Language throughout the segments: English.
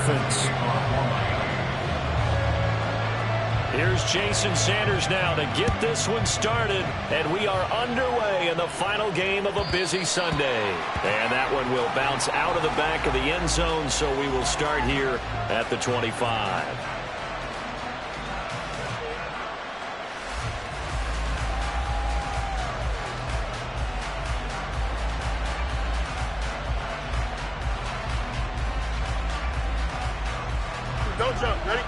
Dolphins. Here's Jason Sanders now to get this one started, and we are underway in the final game of a busy Sunday. And that one will bounce out of the back of the end zone, so we will start here at the 25. Don't jump. Ready?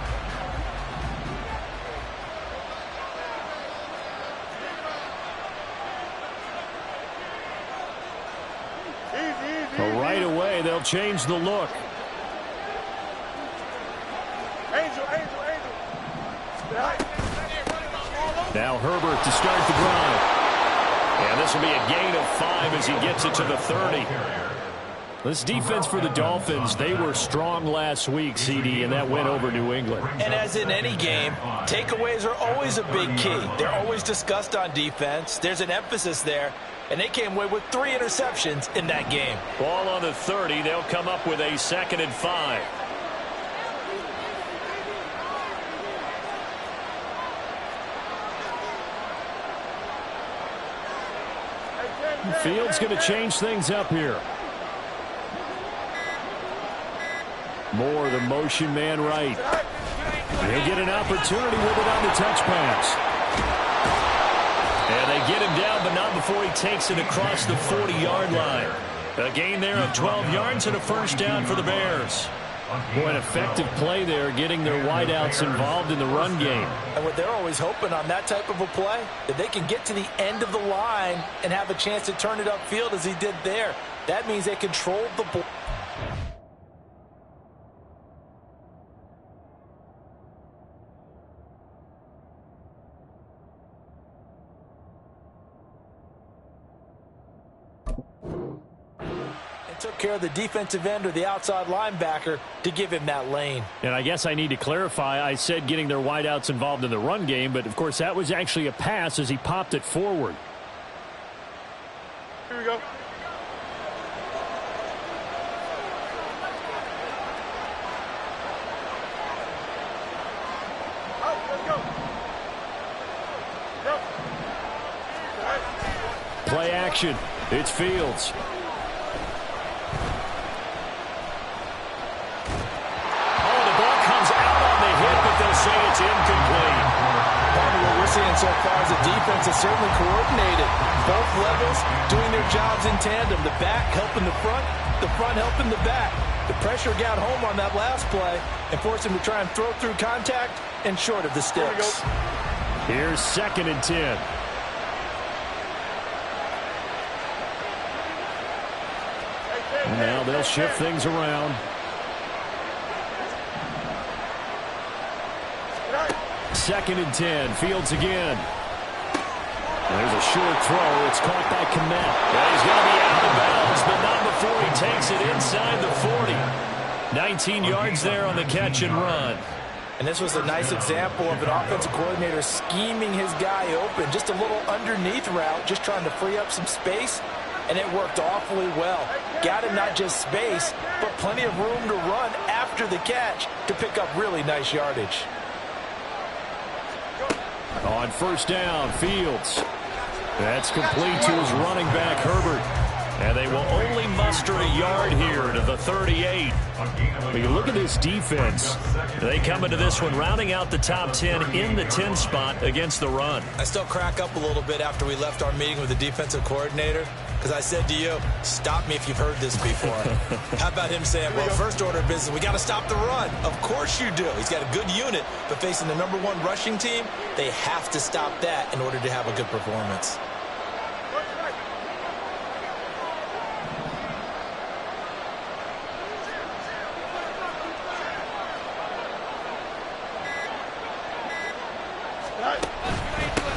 Right away, they'll change the look. Angel. Now Herbert to start the drive. And this will be a gain of 5 as he gets it to the 30. This defense for the Dolphins, they were strong last week, CD, and that went over New England. And as in any game, takeaways are always a big key. They're always discussed on defense. There's an emphasis there, and they came away with 3 interceptions in that game. Ball on the 30. They'll come up with a 2nd and 5. Fields going to change things up here. Moore, the motion man right. He'll get an opportunity with it on the touch pass. And they get him down, but not before he takes it across the 40-yard line. A gain there of 12 yards and a first down for the Bears. Boy, an effective play there, getting their wideouts involved in the run game. And what they're always hoping on that type of a play, that they can get to the end of the line and have a chance to turn it upfield as he did there. That means they controlled the ball. Took care of the defensive end or the outside linebacker to give him that lane. And I guess I need to clarify, I said getting their wideouts involved in the run game, but of course that was actually a pass as he popped it forward. Here we go. Play action. It's Fields. Say it's incomplete. Probably what we're seeing so far is the defense is certainly coordinated. Both levels doing their jobs in tandem. The back helping the front helping the back. The pressure got home on that last play and forced him to try and throw through contact and short of the sticks. Here's 2nd and 10. Now they'll shift things around. 2nd and 10. Fields again. There's a short throw. It's caught by Kmet. Well, he's going to be out of bounds, but not before he takes it inside the 40. 19 yards there on the catch and run. And this was a nice example of an offensive coordinator scheming his guy open. Just a little underneath route, just trying to free up some space, and it worked awfully well. Got him not just space, but plenty of room to run after the catch to pick up really nice yardage. On first down, Fields. That's complete to his running back, Herbert. And they will only muster a yard here to the 38. When you look at this defense, they come into this one rounding out the top 10 in the 10 spot against the run. I still crack up a little bit after we left our meeting with the defensive coordinator, because I said to you, stop me if you've heard this before. How about him saying, well, first order of business, we got to stop the run. Of course you do. He's got a good unit, but facing the #1 rushing team, they have to stop that in order to have a good performance.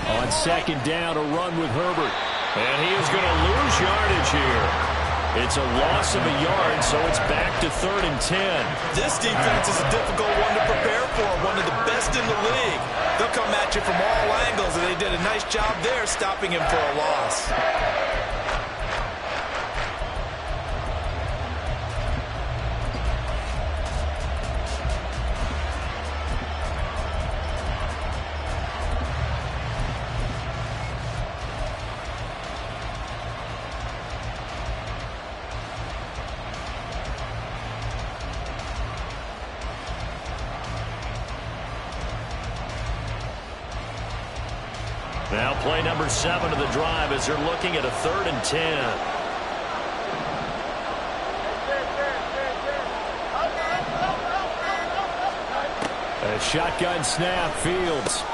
On 2nd down, a run with Herbert. And he is going to lose yardage here. It's a loss of a yard, so it's back to 3rd and 10. This defense is a difficult one to prepare for, one of the best in the league. They'll come at you from all angles, and they did a nice job there stopping him for a loss. Now play number 7 of the drive as they're looking at a 3rd and 10. A shotgun snap, Fields.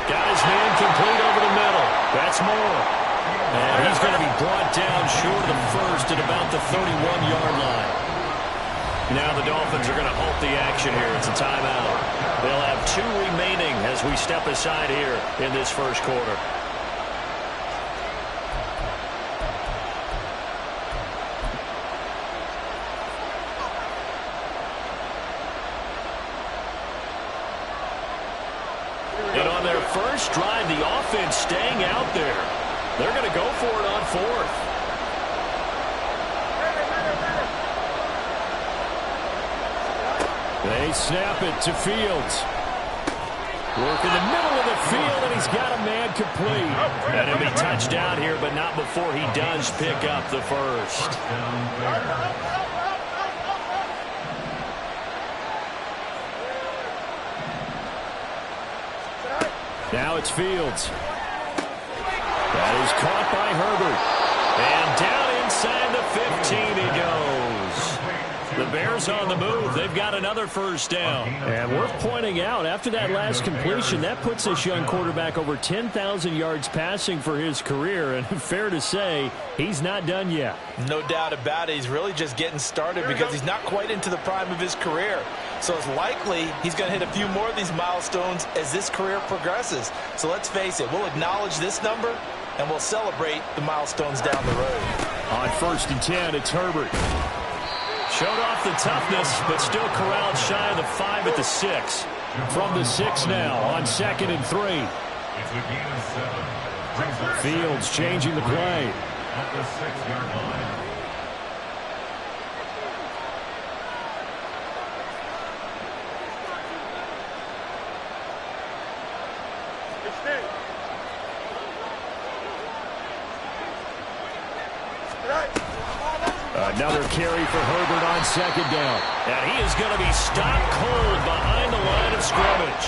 Got his man complete over the middle. That's Moore. And he's going to be brought down short of the first at about the 31-yard line. Now the Dolphins are going to halt the action here. It's a timeout. They'll have 2 remaining as we step aside here in this first quarter. And on their first drive, the offense staying out there. They're going to go for it on 4th. They snap it to Fields. Work in the middle of the field, and he's got a man complete. And he'll be touchdown here, but not before he does pick up the first. Now it's Fields. That is caught by Herbert. And down inside the 15 he goes. The Bears on the move. They've got another first down. And worth pointing out, after that last completion, that puts this young quarterback over 10,000 yards passing for his career. And fair to say, he's not done yet. No doubt about it. He's really just getting started because he's not quite into the prime of his career. So it's likely he's going to hit a few more of these milestones as this career progresses. So let's face it, we'll acknowledge this number and we'll celebrate the milestones down the road. On 1st and 10, it's Herbert. Showed off the toughness, but still corralled shy of the 5 at the 6. From the 6 now on 2nd and 3. Fields changing the play. At the 6-yard line. Another carry for Herbert on 2nd down. And he is going to be stopped cold behind the line of scrimmage.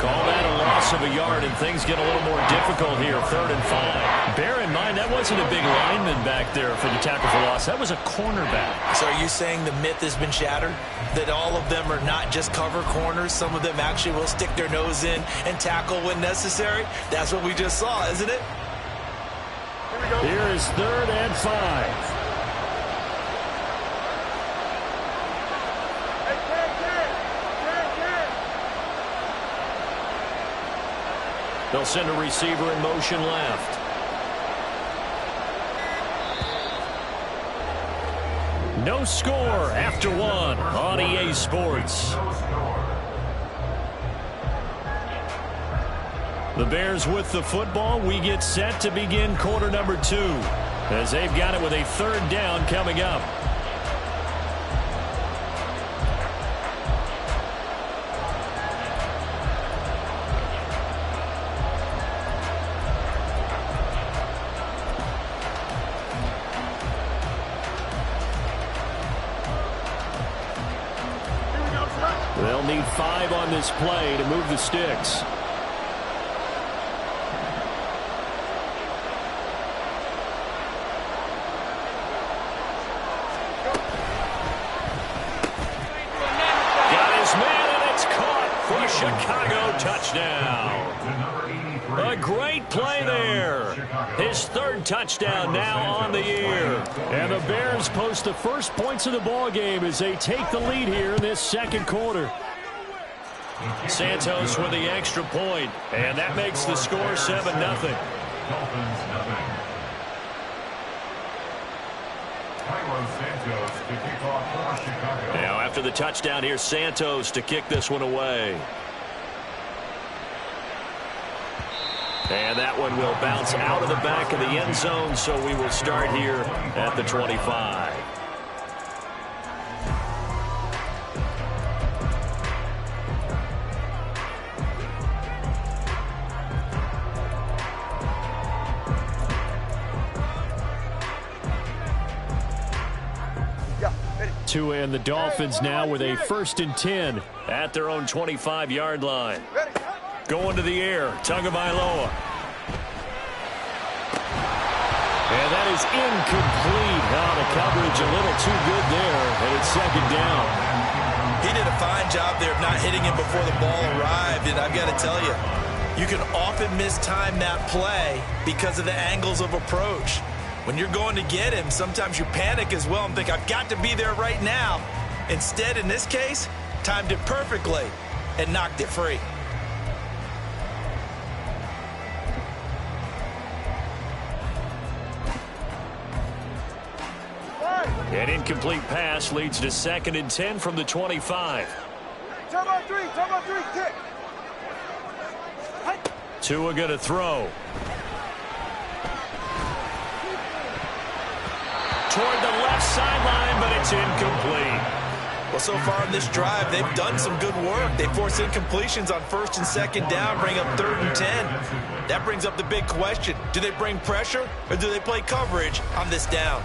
Call that a loss of a yard, and things get a little more difficult here, 3rd and 5. Bear in mind, that wasn't a big lineman back there for the tackle for loss. That was a cornerback. So are you saying the myth has been shattered? That all of them are not just cover corners? Some of them actually will stick their nose in and tackle when necessary? That's what we just saw, isn't it? Here is 3rd and 5. They'll send a receiver in motion left. No score after 1 on EA Sports. The Bears with the football. We get set to begin quarter number 2 as they've got it with a 3rd down coming up. They'll need 5 on this play to move the sticks. Got his man, and it's caught for a Chicago touchdown. A great play there. His 3rd touchdown now on the year. And the Bears post the first points of the ball game as they take the lead here in this 2nd quarter. Santos with the extra point, and that makes the score 7-0. Dolphins nothing. Cairo Santos to kick off for Chicago. Now after the touchdown, here's Santos to kick this one away. And that one will bounce out of the back of the end zone, so we will start here at the 25. Tua and the Dolphins now with a 1st and 10 at their own 25-yard line. Going to the air, Tagovailoa. is incomplete. Now the coverage a little too good there, and it's second down. He did a fine job there of not hitting him before the ball arrived, and I've got to tell you, you can often mistime that play because of the angles of approach. When you're going to get him, sometimes you panic as well and think, I've got to be there right now. Instead, in this case, timed it perfectly and knocked it free. An incomplete pass leads to 2nd and 10 from the 25. Turn on three, kick. Tua going to throw. Toward the left sideline, but it's incomplete. Well, so far in this drive, they've done some good work. They force incompletions on 1st and 2nd down, bring up 3rd and 10. That brings up the big question. Do they bring pressure or do they play coverage on this down?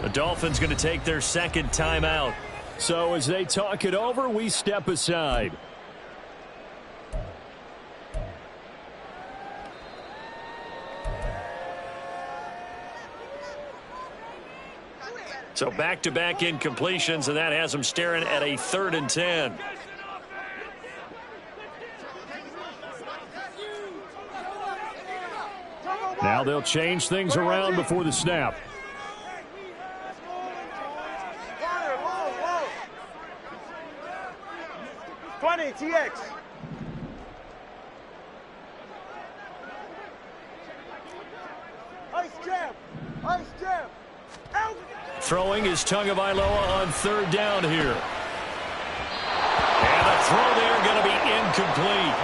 The Dolphins going to take their 2nd timeout. So as they talk it over, we step aside. So back-to-back incompletions, and that has them staring at a 3rd and 10. Now they'll change things around before the snap. 20, TX. Ice jab. Out. Throwing is Tagovailoa on 3rd down here. And the throw there going to be incomplete.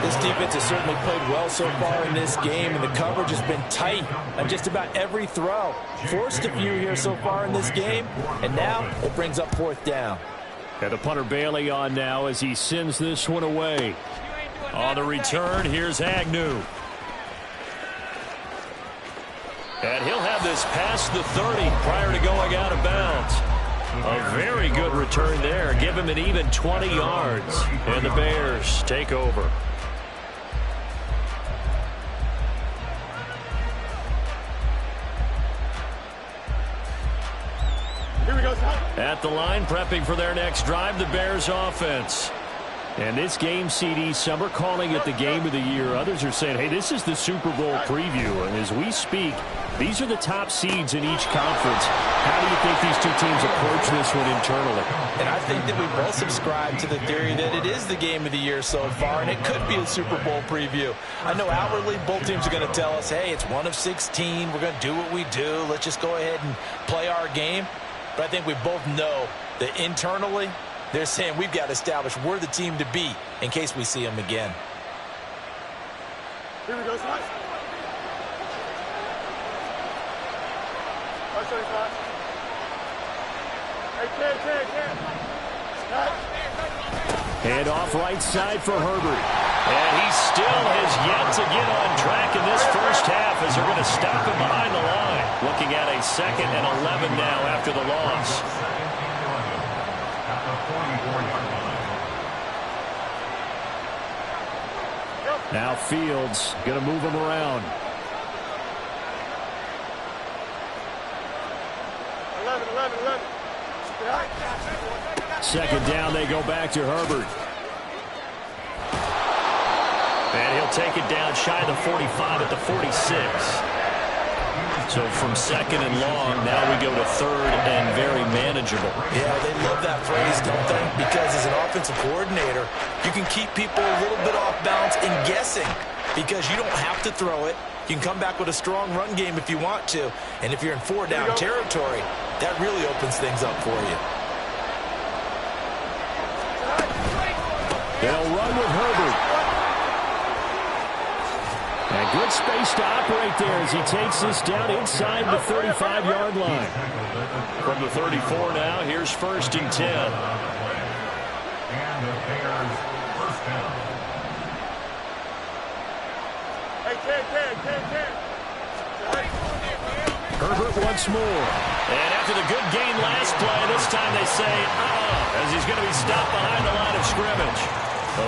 This defense has certainly played well so far in this game, and the coverage has been tight on just about every throw. Forced a few here so far in this game, and now it brings up 4th down. And the punter Bailey on now as he sends this one away. On the return, here's Agnew. And he'll have this past the 30 prior to going out of bounds. A very good return there. Give him an even 20 yards. And the Bears take over. Here we go, son. At the line, prepping for their next drive, the Bears offense. And this game, CD, some are calling it the game of the year. Others are saying, hey, this is the Super Bowl preview. And as we speak, these are the top seeds in each conference. How do you think these two teams approach this one internally? And I think that we both subscribe to the theory that it is the game of the year so far, and it could be a Super Bowl preview. I know outwardly both teams are going to tell us, hey, it's 1 of 16. We're going to do what we do. Let's just go ahead and play our game. But I think we both know that internally, they're saying we've got to establish we're the team to beat in case we see them again. Here we go, son. 175. Hey, 10. Hand off right side for Herbert. And he still has yet to get on track in this first half as they're going to stop him behind the line. Looking at a 2nd and 11 now after the loss. Now Fields going to move him around. 11. 2nd down, they go back to Herbert. And he'll take it down shy of the 45 at the 46. So from 2nd and long, now we go to 3rd and very manageable. Yeah, they love that phrase, don't they? Because as an offensive coordinator, you can keep people a little bit off balance and guessing because you don't have to throw it. You can come back with a strong run game if you want to. And if you're in 4-down territory, that really opens things up for you. They'll run with Herbert. And good space to operate there as he takes this down inside the 35-yard line. From the 34 now, here's 1st and 10. And the Bears first down. Hey, Herbert once more. And after the good gain last play, this time they say, as he's going to be stopped behind the line of scrimmage.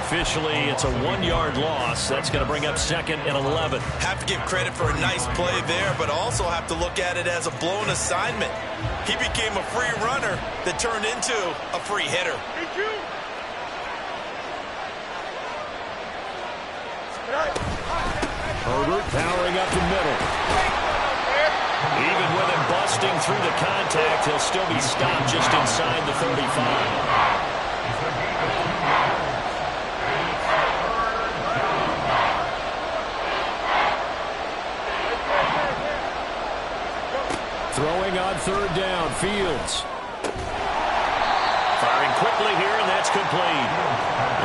Officially, it's a 1-yard loss. That's going to bring up 2nd and 11. Have to give credit for a nice play there, but also have to look at it as a blown assignment. He became a free runner that turned into a free hitter. Herbert powering up the middle. Even with him busting through the contact, he'll still be stopped just inside the 35. Throwing on 3rd down, Fields. Firing quickly here, and that's complete.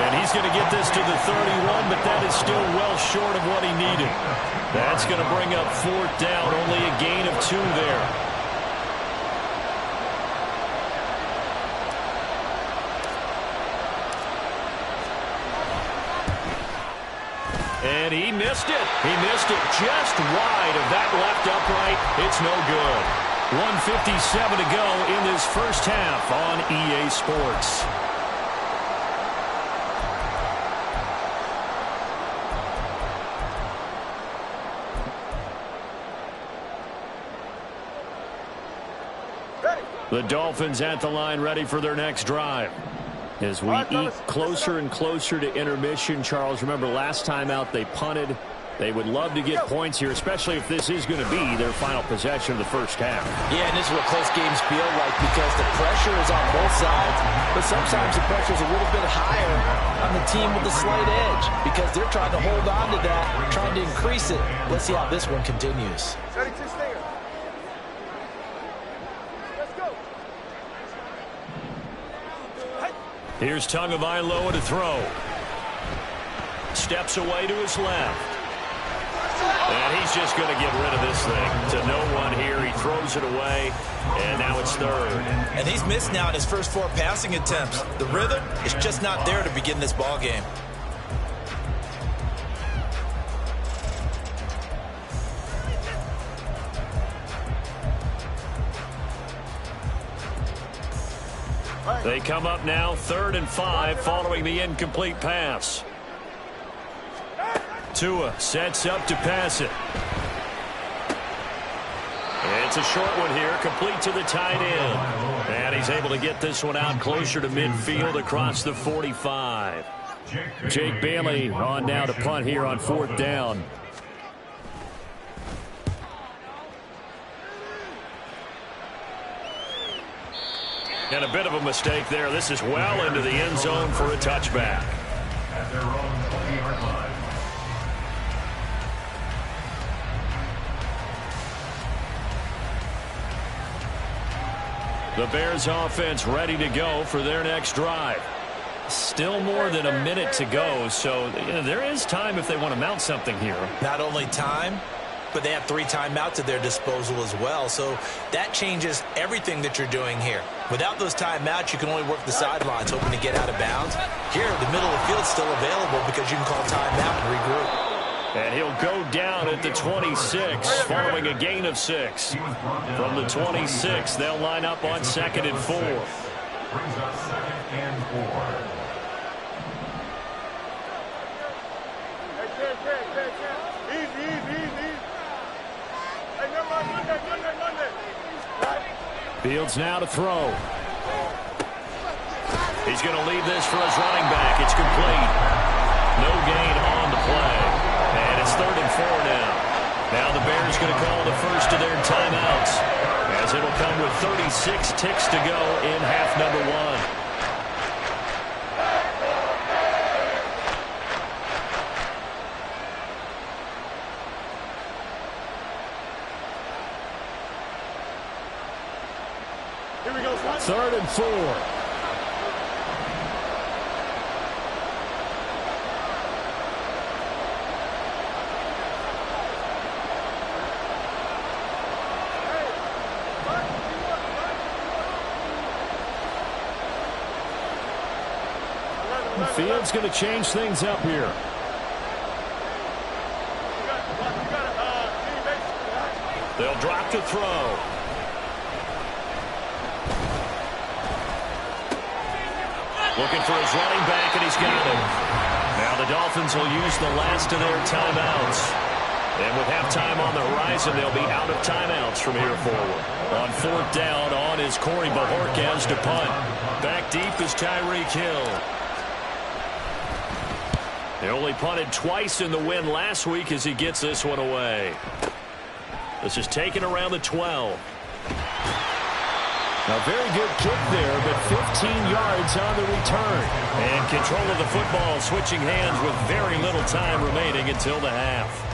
And he's going to get this to the 31, but that is still well short of what he needed. That's going to bring up 4th down, only a gain of 2 there. And he missed it. He missed it just wide of that left upright. It's no good. 1:57 to go in this first half on EA Sports. The Dolphins at the line, ready for their next drive. As we eat closer and closer to intermission, Charles, remember last time out they punted. They would love to get points here, especially if this is going to be their final possession of the first half. Yeah, and this is what close games feel like because the pressure is on both sides, but sometimes the pressure is a little bit higher on the team with the slight edge because they're trying to hold on to that, trying to increase it. Let's see how this one continues. 32 Stinger. Let's go. Here's Tagovailoa to throw. Steps away to his left. And he's just going to get rid of this thing to no one here. He throws it away, and now it's 3rd. And he's missed now in his first 4 passing attempts. The rhythm is just not there to begin this ball game. They come up now 3rd and 5 following the incomplete pass. Tua sets up to pass it. It's a short one here, complete to the tight end. And he's able to get this one out closer to midfield across the 45. Jake Bailey on now to punt here on 4th down. And a bit of a mistake there. This is well into the end zone for a touchback. At their own 20-yard line. The Bears offense ready to go for their next drive. Still more than a minute to go, so there is time if they want to mount something here. Not only time, but they have 3 timeouts at their disposal as well. So that changes everything that you're doing here. Without those timeouts, you can only work the sidelines, hoping to get out of bounds. Here, the middle of the field's still available because you can call timeout and regroup. And he'll go down at the 26 following a gain of 6. From the 26, they'll line up on 2nd and 4. Brings up 2nd and 4. Fields now to throw. He's going to leave this for his running back. It's complete. No gain on the play. And it's 3rd and 4 now. Now the Bears going to call the first of their timeouts, as it'll come with 36 ticks to go in half number 1. Here we go, son. 3rd and 4. Fields going to change things up here. They'll drop to throw. Looking for his running back, and he's got him. Now the Dolphins will use the last of their timeouts. And with halftime on the horizon, they'll be out of timeouts from here forward. On fourth down, on is Corey Bojorquez to punt. Back deep is Tyreek Hill. They only punted twice in the win last week as he gets this one away. This is taken around the 12. A very good kick there, but 15 yards on the return. And control of the football switching hands with very little time remaining until the half.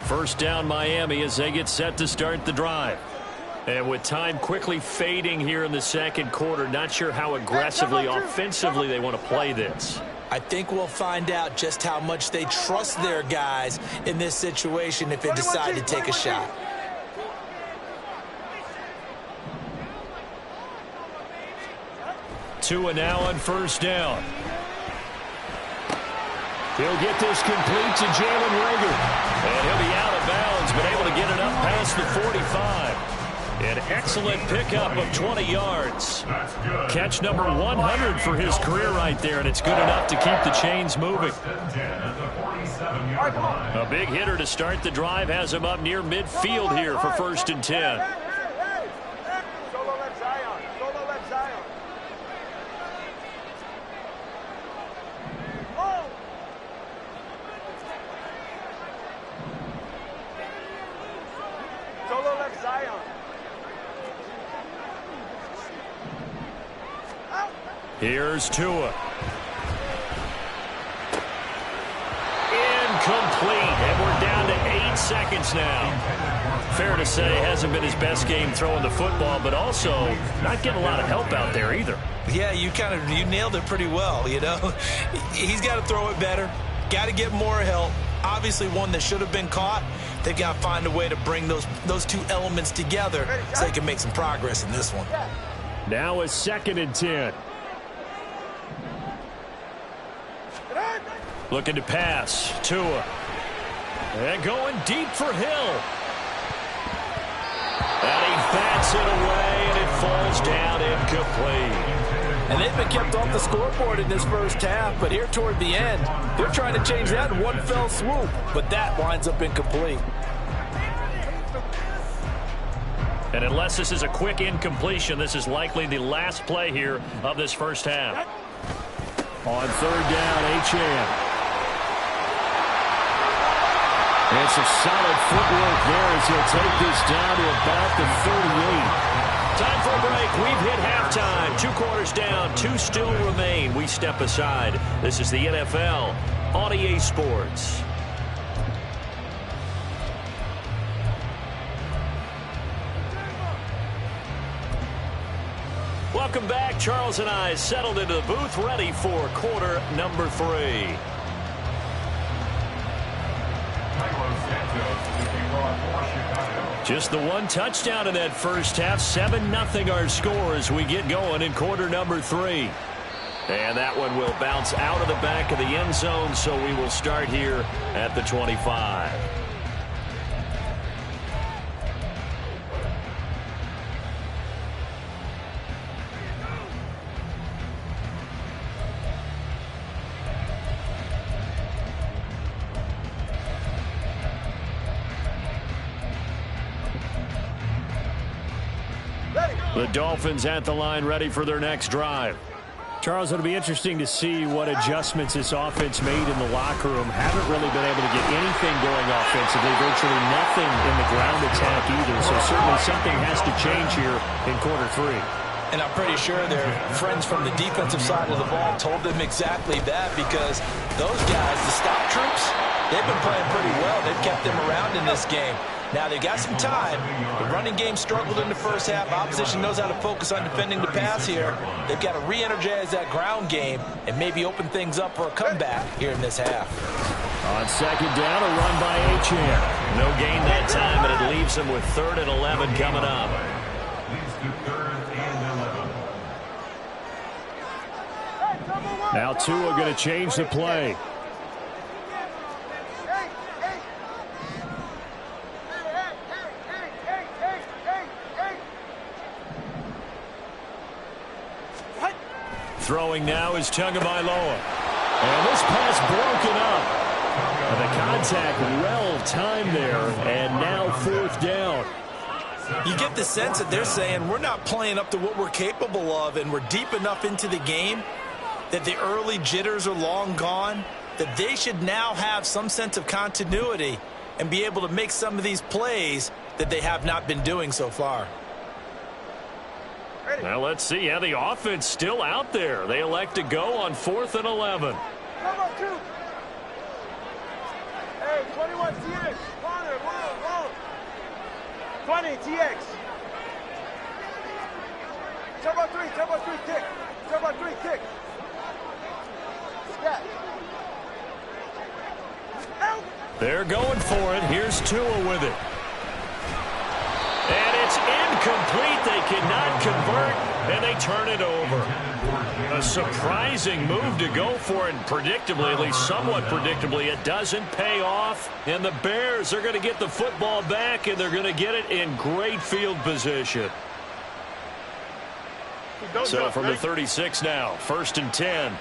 First down Miami as they get set to start the drive. And with time quickly fading here in the second quarter, not sure how aggressively, offensively they want to play this. I think we'll find out just how much they trust their guys in this situation if they decide to take a shot. Tua now on first down. He'll get this complete to Jalen Reagor. And he'll be out of bounds, but able to get it up past the 45. An excellent pickup of 20 yards. Catch number 100 for his career right there, and it's good enough to keep the chains moving. A big hitter to start the drive has him up near midfield here for 1st and 10. Here's Tua. Incomplete, and we're down to 8 seconds now. Fair to say, hasn't been his best game throwing the football, but also not getting a lot of help out there either. Yeah, you nailed it pretty well, you know. He's got to throw it better, got to get more help. Obviously one that should have been caught. They've got to find a way to bring those two elements together so they can make some progress in this one. Now a 2nd and 10. Looking to pass. Tua. And going deep for Hill. And he bats it away, and it falls down incomplete. And they've been kept off the scoreboard in this first half, but here toward the end, they're trying to change that in one fell swoop, but that winds up incomplete. And unless this is a quick incompletion, this is likely the last play here of this first half. On 3rd down, Achane. And some solid footwork there as he'll take this down to about the 38. Time for a break. We've hit halftime. 2 quarters down, 2 still remain. We step aside. This is the NFL on EA Sports. Welcome back. Charles and I settled into the booth, ready for quarter number 3. Just the one touchdown in that first half. 7-0 our score as we get going in quarter number 3. And that one will bounce out of the back of the end zone, so we will start here at the 25. The Dolphins at the line, ready for their next drive. Charles, it'll be interesting to see what adjustments this offense made in the locker room. Haven't really been able to get anything going offensively, virtually nothing in the ground attack either. So certainly something has to change here in quarter 3. And I'm pretty sure their friends from the defensive side of the ball told them exactly that, because those guys, the stop troops, they've been playing pretty well. They've kept them around in this game. Now, they got some time. The running game struggled in the first half. Opposition knows how to focus on defending the pass here. They've got to re-energize that ground game and maybe open things up for a comeback here in this half. On second down, a run by Achane. No gain that time, but it leaves them with 3rd and 11 coming up. Leads to 3rd and 11. Now Tua going to change the play. Throwing now is Tagovailoa. And this pass broken up. And the contact well timed there. And now 4th down. You get the sense that they're saying we're not playing up to what we're capable of, and we're deep enough into the game that the early jitters are long gone, that they should now have some sense of continuity and be able to make some of these plays that they have not been doing so far. Now let's see how the offense still out there. They elect to go on 4th and 11. Come on, 2. Hey, 21 TX. Wrong. 20 TX. Turbo 3, kick. Turbo 3, kick. Scat. They're going for it. Here's Tua with it. And it's incomplete. They cannot convert, and they turn it over. A surprising move to go for it, and predictably, at least somewhat predictably, it doesn't pay off. And the Bears are going to get the football back, and they're going to get it in great field position. So from the 36 now, 1st and 10.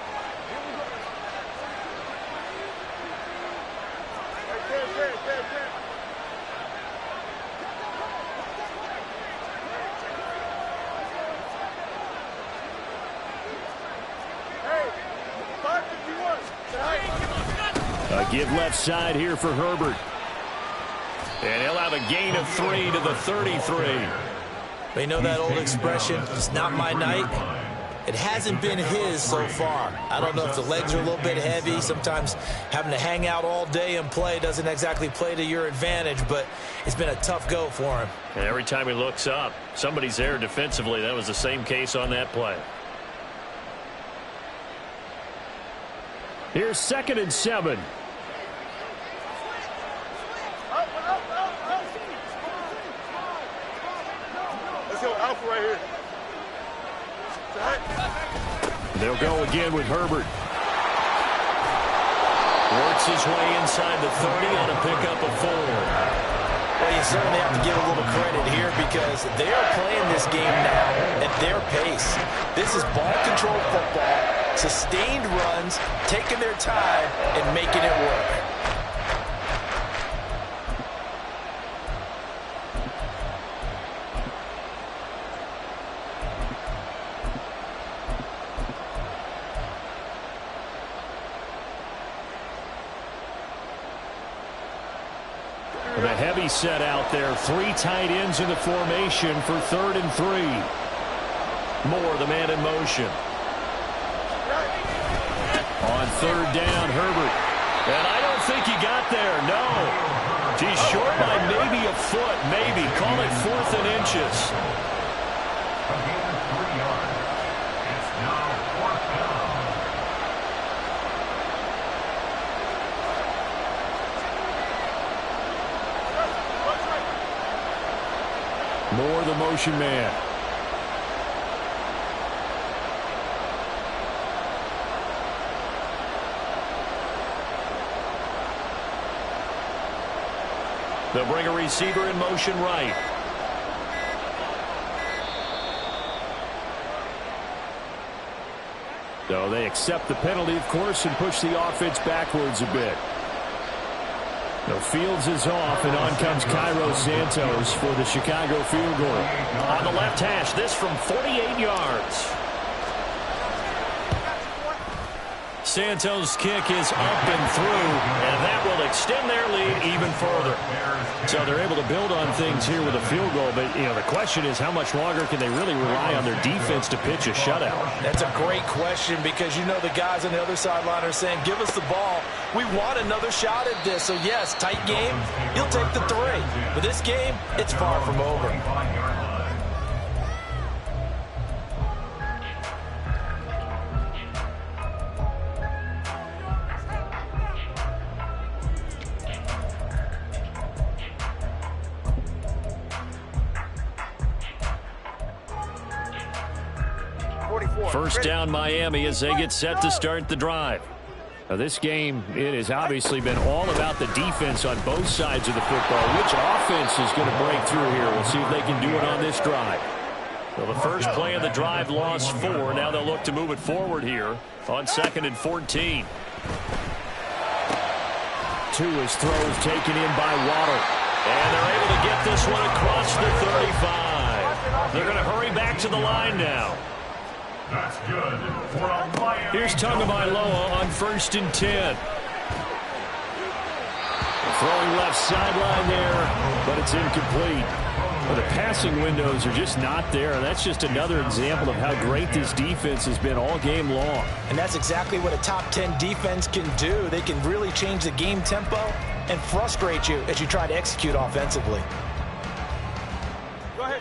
Give left side here for Herbert. And he'll have a gain of 3 to the 33. You know that old expression, it's not my night? It hasn't been his so far. I don't know if the legs are a little bit heavy. Sometimes having to hang out all day and play doesn't exactly play to your advantage, but it's been a tough go for him. And every time he looks up, somebody's there defensively. That was the same case on that play. Here's 2nd and 7. Let's go Alpha right here. They'll go again with Herbert. Works his way inside the 30 on a pickup of 4. Well, you certainly have to give a little credit here because they are playing this game now at their pace. This is ball control football, sustained runs, taking their time, and making it work. The heavy set out there. 3 tight ends in the formation for 3rd and 3. Moore, the man in motion. On 3rd down, Herbert. And I don't think he got there, no. He's short by maybe a foot, maybe. Call it 4th and inches. A gain of 3 yards. It's now 4th down. Moore, the motion man. They'll bring a receiver in motion right. So they accept the penalty, of course, and push the offense backwards a bit. The Fields is off, and on comes Cairo Santos for the Chicago field goal. On the left hash, this from 48 yards. Santos' kick is up and through, and that will extend their lead even further. So they're able to build on things here with a field goal, but the question is how much longer can they really rely on their defense to pitch a shutout? That's a great question because the guys on the other sideline are saying, give us the ball. We want another shot at this. So, yes, tight game. He'll take the 3. But this game, it's far from over. 25-yard line. First down Miami as they get set to start the drive. Now this game, it has obviously been all about the defense on both sides of the football. Which offense is going to break through here? We'll see if they can do it on this drive. Well, the first play of the drive lost 4. Now they'll look to move it forward here on 2nd and 14. Tua's throws taken in by Waddle. And they're able to get this one across the 35. They're going to hurry back to the line now. That's good for a Miami. Here's Tagovailoa on 1st and 10. Throwing left sideline there, but it's incomplete. Well, the passing windows are just not there. That's just another example of how great this defense has been all game long. And that's exactly what a top 10 defense can do. They can really change the game tempo and frustrate you as you try to execute offensively.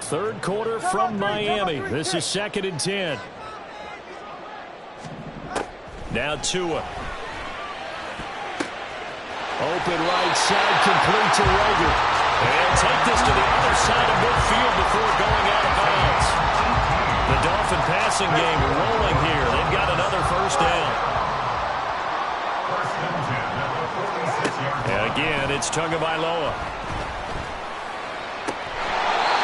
Third quarter from Miami. This is 2nd and 10. Now Tua. Open right side, complete to Rager. And take this to the other side of midfield before going out of bounds. The Dolphin passing game rolling here. They've got another first down. First and 10 at the 46-yard line. And again, it's Tagovailoa.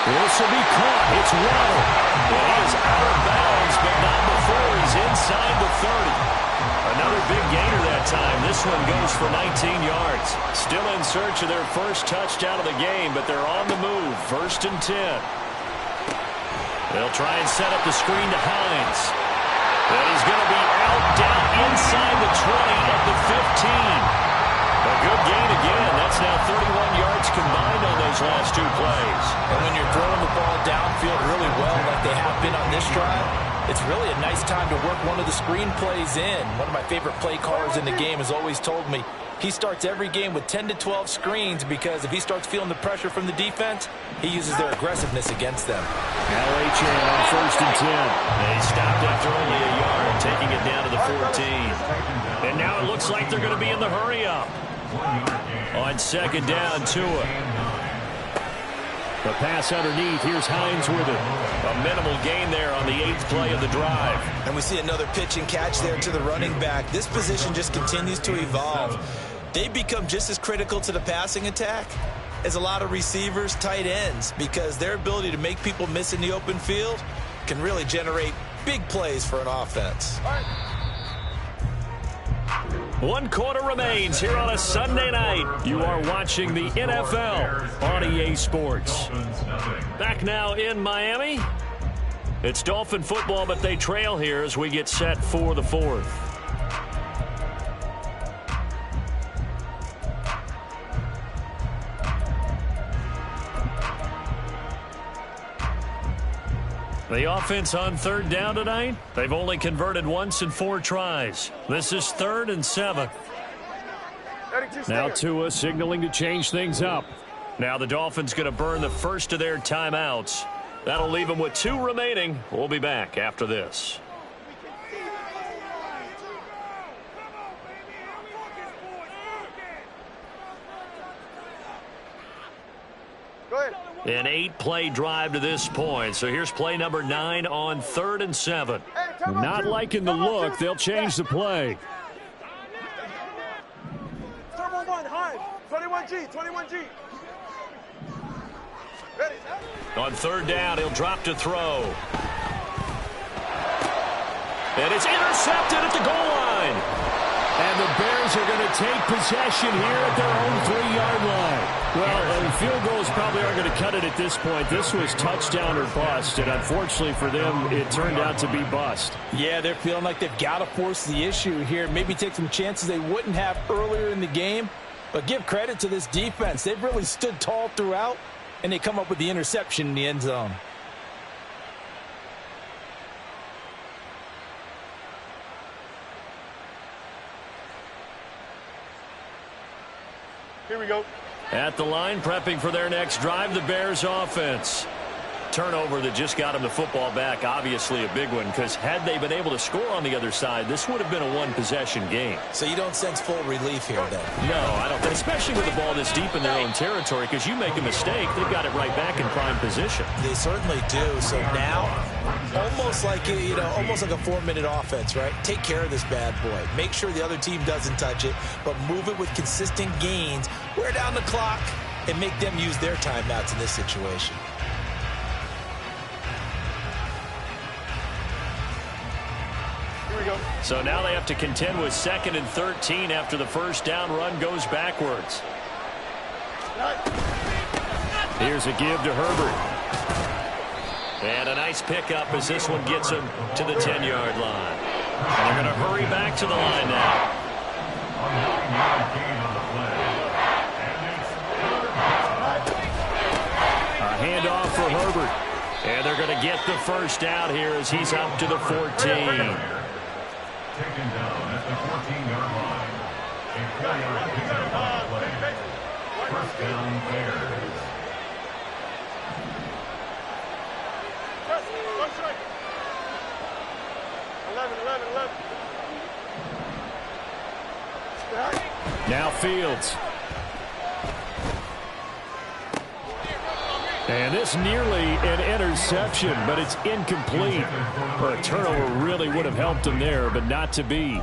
This will be caught. It's Waddle. Well, he is out of bounds, but not before he's inside the 30. Another big gainer that time. This one goes for 19 yards. Still in search of their first touchdown of the game, but they're on the move. 1st and 10. They'll try and set up the screen to Hines. And he's going to be out down inside the 20 at the 15. A good gain again. That's now 31 yards combined on those last 2 plays. And when you're throwing the ball downfield really well like they have been on this drive, it's really a nice time to work one of the screen plays in. One of my favorite play callers in the game has always told me he starts every game with 10 to 12 screens because if he starts feeling the pressure from the defense, he uses their aggressiveness against them. Now H.A. on 1st and 10. They stopped after only a yard, taking it down to the 14. And now it looks like they're going to be in the hurry-up. On 2nd down, Tua. The pass underneath. Here's Hines with it. A minimal gain there on the 8th play of the drive. And we see another pitch and catch there to the running back. This position just continues to evolve. They become just as critical to the passing attack as a lot of receivers, tight ends, because their ability to make people miss in the open field can really generate big plays for an offense. 1 quarter remains here on a Sunday night. You are watching the NFL on EA Sports. Back now in Miami. It's Dolphin football, but they trail here as we get set for the 4th. The offense on 3rd down tonight, they've only converted once in 4 tries. This is 3rd and 7. Now Tua signaling to change things up. Now the Dolphins going to burn the first of their timeouts. That'll leave them with 2 remaining. We'll be back after this. Go ahead. An 8-play drive to this point. So here's play number 9 on 3rd and 7. Not liking the look. They'll change the play. Turbo 1, Hines. 21G, 21G. Ready. On 3rd down, he'll drop to throw. And it's intercepted at the goal line. And the Bears are going to take possession here at their own 3-yard line. Well, field goals probably aren't going to cut it at this point. This was touchdown or bust, and unfortunately for them, it turned out to be bust. Yeah, they're feeling like they've got to force the issue here. Maybe take some chances they wouldn't have earlier in the game. But give credit to this defense. They've really stood tall throughout, and they come up with the interception in the end zone. Here we go. At the line, prepping for their next drive, the Bears offense. Turnover that just got them the football back, obviously a big one, because had they been able to score on the other side, this would have been a one-possession game. So you don't sense full relief here, then? No, I don't think, especially with the ball this deep in their own territory, because you make a mistake, they've got it right back in prime position. They certainly do. So now, almost like a 4-minute offense, right? Take care of this bad boy. Make sure the other team doesn't touch it, but move it with consistent gains. Wear down the clock and make them use their timeouts in this situation. So now they have to contend with 2nd and 13 after the first down run goes backwards. Here's a give to Herbert. And a nice pickup as this one gets him to the 10-yard line. And they're going to hurry back to the line now. A handoff for Herbert. And they're going to get the first down here as he's up to the 14. Taken down at the 14-yard line. A 4-yard pickup on the play. First down, Bears. Go straight. 11. Now Fields. And this nearly an interception, but it's incomplete. A turnover really would have helped him there, but not to be.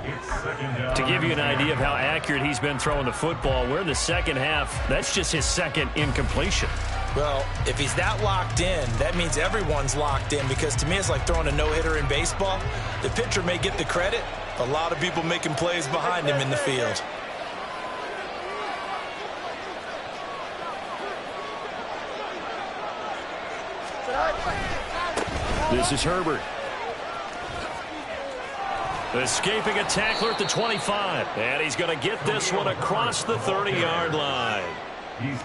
To give you an idea of how accurate he's been throwing the football, we're in the second half. That's just his second incompletion. Well, if he's that locked in, that means everyone's locked in, because to me it's like throwing a no-hitter in baseball. The pitcher may get the credit. A lot of people making plays behind him in the field. This is Herbert. Escaping a tackler at the 25. And he's going to get this one across the 30-yard line.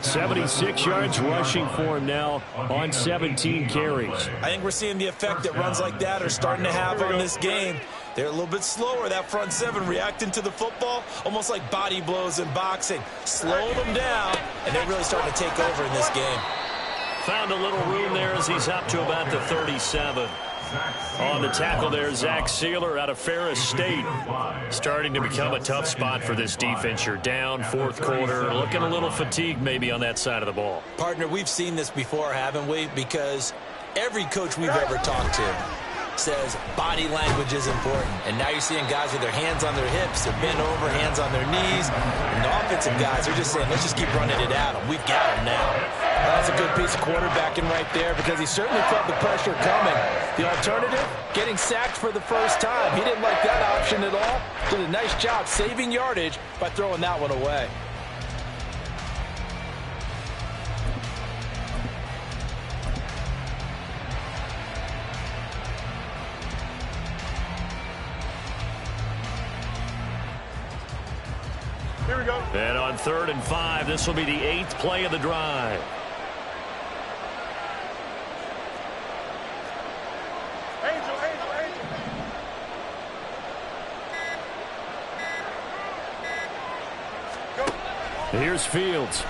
76 yards rushing for him now on 17 carries. I think we're seeing the effect that runs like that are starting to have on this game. They're a little bit slower, that front seven, reacting to the football, almost like body blows in boxing. Slow them down, and they're really starting to take over in this game. Found a little room there as he's up to about the 37. On the tackle there, Zach Sealer out of Ferris State. Starting to become a tough spot for this defense. You're down, fourth quarter, looking a little fatigued maybe on that side of the ball. Partner, we've seen this before, haven't we? Because every coach we've ever talked to says body language is important. And now you're seeing guys with their hands on their hips, they're bent over, hands on their knees. And the offensive guys are just saying, let's just keep running it at them. We've got them now. That's a good piece of quarterbacking right there, because he certainly felt the pressure coming. The alternative, getting sacked for the first time. He didn't like that option at all. Did a nice job saving yardage by throwing that one away. Here we go. And on 3rd and 5, this will be the 8th play of the drive. Angel. Go. Here's Fields.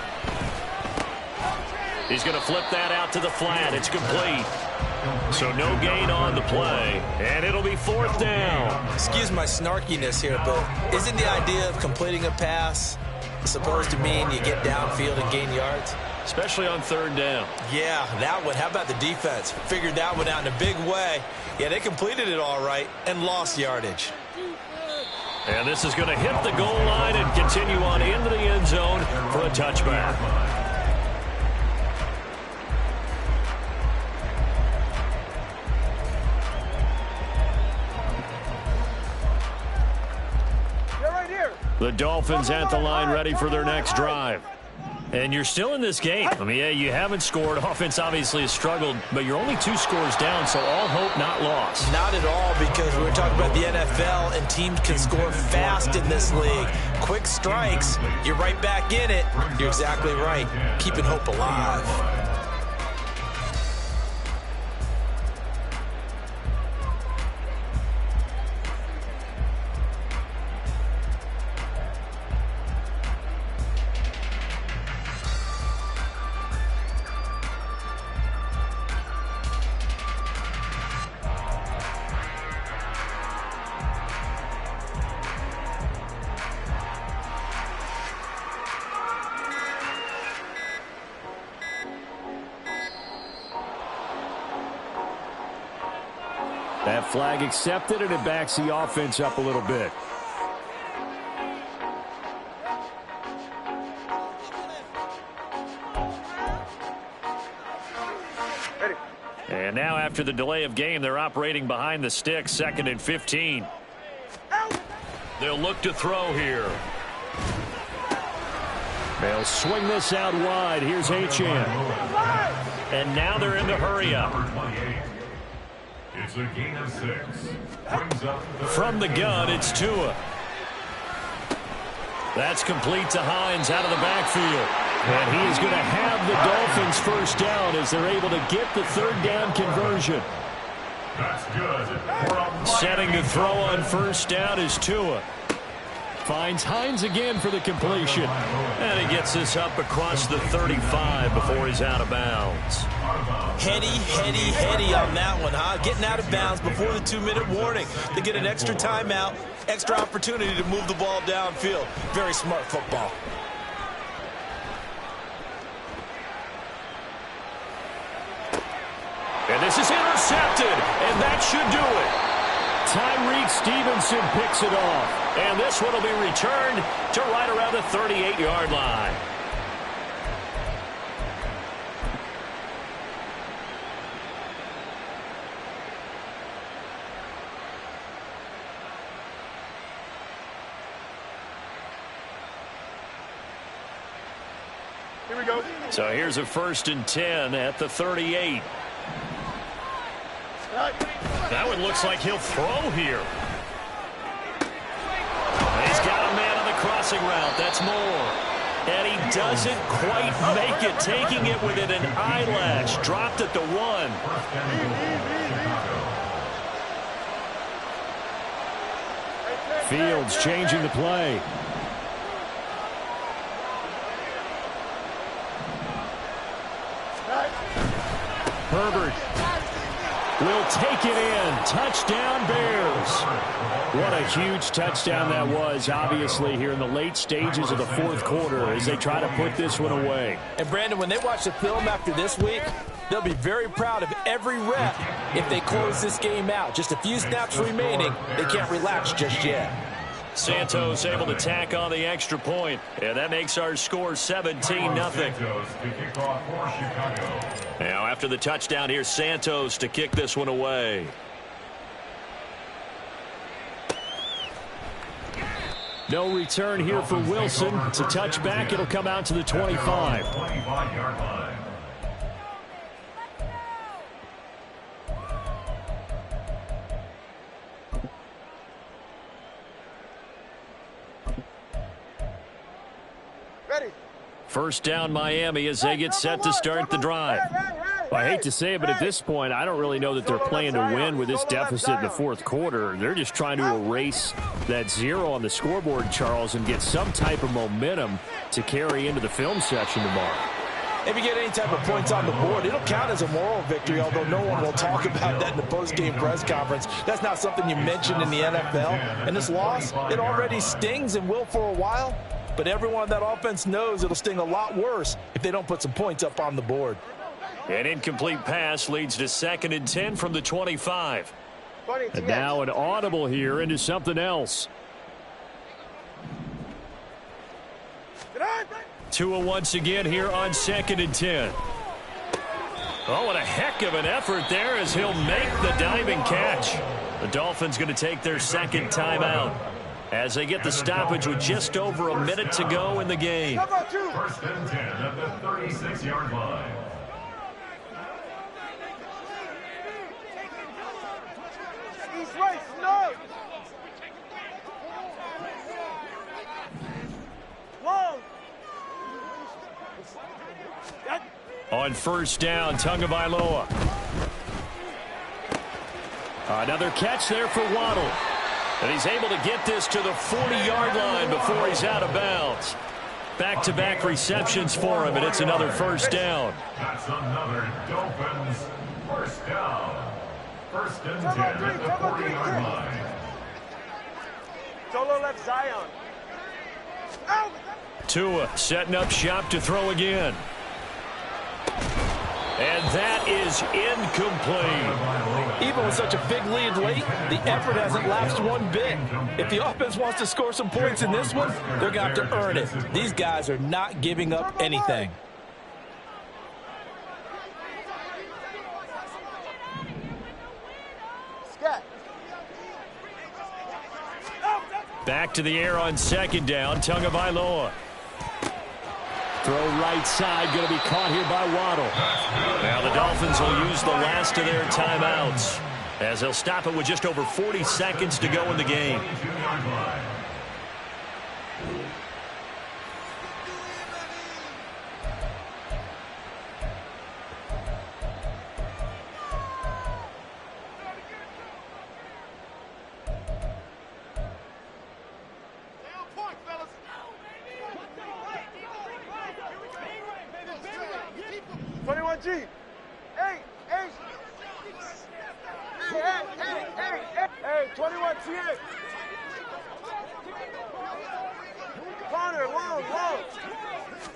He's going to flip that out to the flat. It's complete. So no gain on the play, and it'll be 4th down. Excuse my snarkiness here, but isn't the idea of completing a pass supposed to mean you get downfield and gain yards? Especially on 3rd down. Yeah, that one. How about the defense? Figured that one out in a big way. Yeah, they completed it all right and lost yardage. And this is going to hit the goal line and continue on into the end zone for a touchback. The Dolphins at the line ready for their next drive. And you're still in this game. I mean, yeah, you haven't scored. Offense obviously has struggled, but you're only 2 scores down, so all hope not lost. Not at all, because we were talking about the NFL, and teams can score fast in this league. Quick strikes, you're right back in it. You're exactly right. Keeping hope alive. That flag accepted, and it backs the offense up a little bit. And now after the delay of game, they're operating behind the sticks, 2nd and 15. They'll look to throw here. They'll swing this out wide. Here's Achane. And now they're in the hurry up. It's a gain of 6. Brings up From the gun, it's Tua. That's complete to Hines out of the backfield. And he is going to have the Dolphins first down as they're able to get the 3rd down conversion. That's good. Setting to throw on first down is Tua. Finds Hines again for the completion. And he gets this up across the 35 before he's out of bounds. Heady on that one, huh? Getting out of bounds before the 2-minute warning. They get an extra timeout, extra opportunity to move the ball downfield. Very smart football. And this is intercepted, and that should do it. Tyreek Stevenson picks it off, and this one will be returned to right around the 38-yard line. Here we go. So here's a 1st and 10 at the 38. That one looks like he'll throw here. He's got a man on the crossing route. That's Moore. And he doesn't quite make it, taking it within an eyelash. Dropped at the 1. Fields changing the play. Herbert will take it in. Touchdown, Bears. What a huge touchdown that was, obviously, here in the late stages of the 4th quarter as they try to put this one away. And, Brandon, when they watch the film after this week, they'll be very proud of every rep if they close this game out. Just a few snaps remaining. They can't relax just yet. Santos able to tack on the extra point, and that makes our score 17-0. Now after the touchdown, here's Santos to kick this one away. No return here for Wilson. It's a touchback. It'll come out to the 25. 25-yard line. First down, Miami, as they get set to start the drive. Well, I hate to say it, but at this point, I don't really know that they're playing to win with this deficit in the 4th quarter. They're just trying to erase that 0 on the scoreboard, Charles, and get some type of momentum to carry into the film session tomorrow. If you get any type of points on the board, it'll count as a moral victory, although no one will talk about that in the post-game press conference. That's not something you mentioned in the NFL. And this loss, it already stings and will for a while. But everyone on that offense knows it'll sting a lot worse if they don't put some points up on the board. An incomplete pass leads to 2nd and 10 from the 25. And now an audible here into something else. Tua once again here on 2nd and 10. Oh, what a heck of an effort there as he'll make the diving catch. The Dolphins going to take their 2nd timeout as they get the stoppage with just over a minute to go in the game. 1st and 10 at the 36-yard line. East right, no. Long. On first down, Tagovailoa. Another catch there for Waddle. And he's able to get this to the 40-yard line before he's out of bounds. Back-to-back receptions for him, and it's another first down. That's another Dolphins first down. 1st and 10 at the 40-yard line. Solo left Zion. Tua setting up shop to throw again. And And that is incomplete. Even with such a big lead late, the effort hasn't lapsed one bit. If the offense wants to score some points in this one, they're going to have to earn it. These guys are not giving up anything. Back to the air on second down, Tagovailoa. Throw right side, going to be caught here by Waddle. Now the Dolphins will use the last of their timeouts, as they'll stop it with just over 40 seconds to go in the game. Hey, 21 G8. Connor, whoa.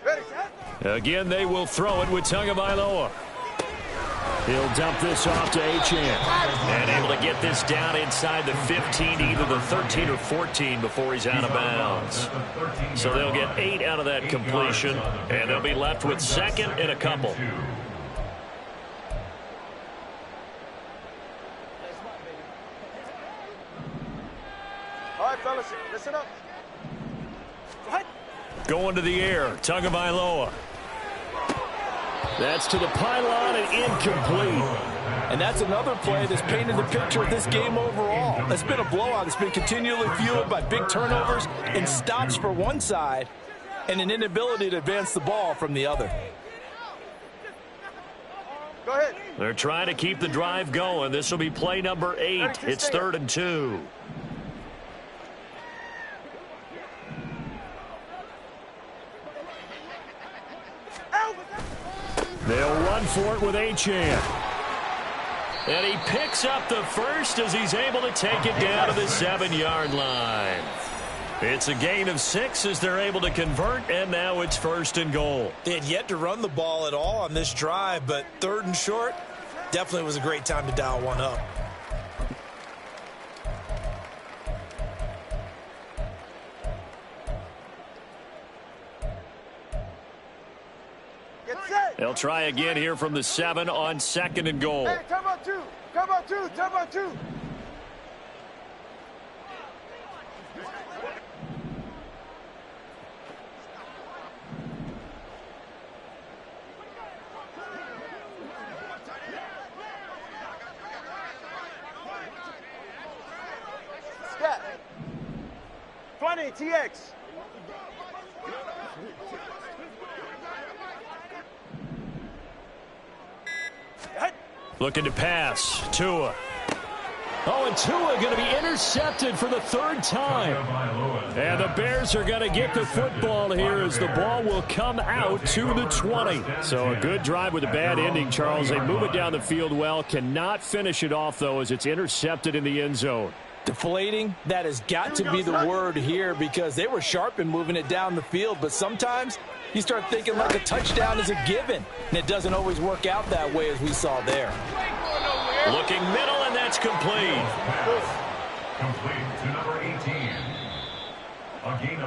Ready, set? Again, they will throw it with Tagovailoa. He'll dump this off to Achane. And able to get this down inside the 15, either the 13 or 14 before he's out of bounds. So they'll get 8 out of that completion, and they'll be left with second and a couple. All right, fellas, listen up. What? Going to the air, Tagovailoa. That's to the pylon and incomplete. And that's another play that's painted the picture of this game overall. It's been a blowout. It's been continually fueled by big turnovers and stops for one side and an inability to advance the ball from the other. Go ahead. They're trying to keep the drive going. This will be play number 8. It's 3rd and 2. They'll run for it with Achane. And he picks up the first as he's able to take it down to the 7-yard line. It's a gain of 6 as they're able to convert, and now it's 1st and goal. They had yet to run the ball at all on this drive, but 3rd and short definitely was a great time to dial one up. They'll try again here from the 7 on 2nd and goal. Hey, time out 2. Time out 2. Time out 2. Scat. 20, TX. Looking to pass. Tua. Oh, and Tua going to be intercepted for the 3rd time. And the Bears are going to get the football here as the ball will come out to the 20. So a good drive with a bad ending, Charles. They move it down the field well. Cannot finish it off, though, as it's intercepted in the end zone. Deflating, that has got to be the word here because they were sharp in moving it down the field, but sometimes you start thinking like a touchdown is a given, and it doesn't always work out that way as we saw there. Looking middle, and that's complete. Complete to number 18. A gain of